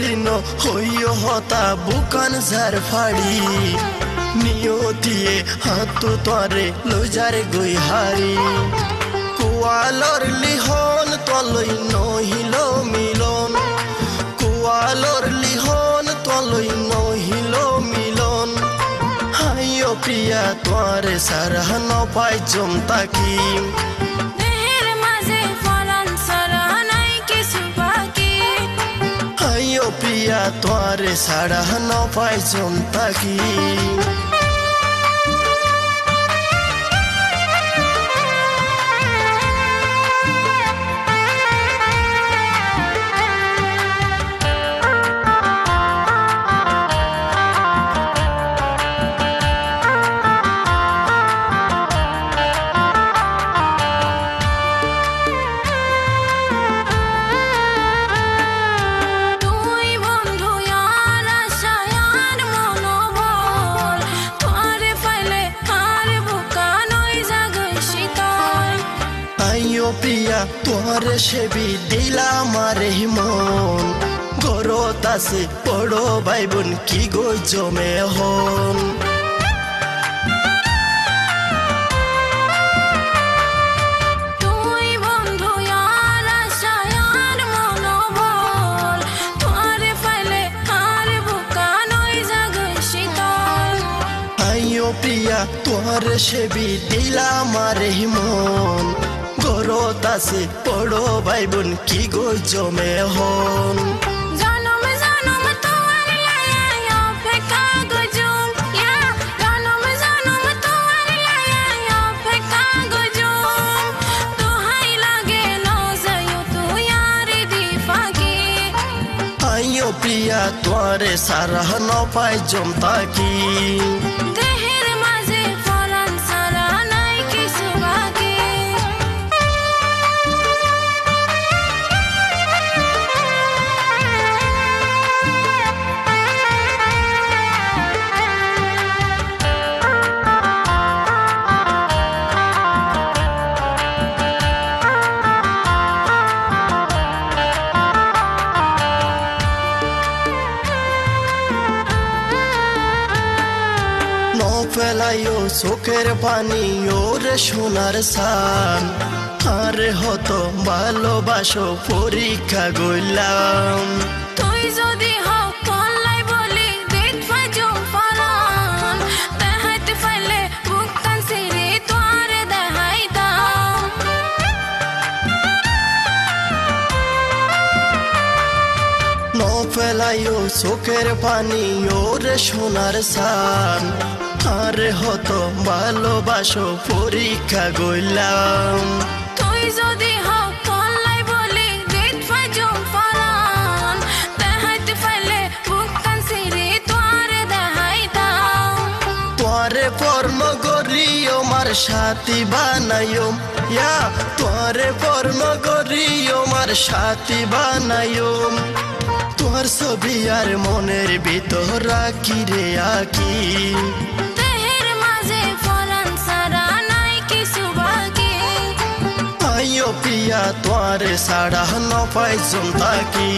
ঋণ হইও হতা বুকান ঝার ফাড়ি নিয়তিয়ে হাতু তরে লজার গই হারি কুয়ালর লিহন তলই নহিল মিলন কুয়ালর লিহন তলই নহিল মিলন হাইও প্রিয়া তোরে সারহন পাই জমতাকি প্রিয়া তোরে সাড়া ন পাই জমতাকি প্রিয়া তোরে সেবি দিলা মারে মন গরত আছে বড় ভাই বোন কি গো জমে হন প্রিয়া তোরে সেবি দিলা মারে মন গরত আছে বড় ভাই বোন কি গো জমে হন প্রিয়া তোরে সারা ন পাই জমতাকি ফেলাইও চোখের পানি ওরে সোনার সান আরে হতো ভালোবাসো পরীক্ষা গইলাম তুই যদি হক কল্লাই বলি দেখবা জম ফলান দেখাইতে পাইলে বুকটান সিরে তোরে দেখাই দাম ন ফেলাইও চোখের পানি ওরে সোনার সান আরে হতো ভালোবাসো পরীক্ষা গইলাম তুই যদি হক কল্লাই বলি দেখবা জম ফলান দেখাইতে পাইলে বুকটান সিরে তোরে দেখাই দাম তোরে পরম গরিও মার সাথী বানাইও ইয়া তোরে পরম গরিও মার সাথী বানাইও তোর ছবি আর মনের ভিতর রাখি রে আকি প্রিয়া তোরে সাড়া ন পাই জমতাকি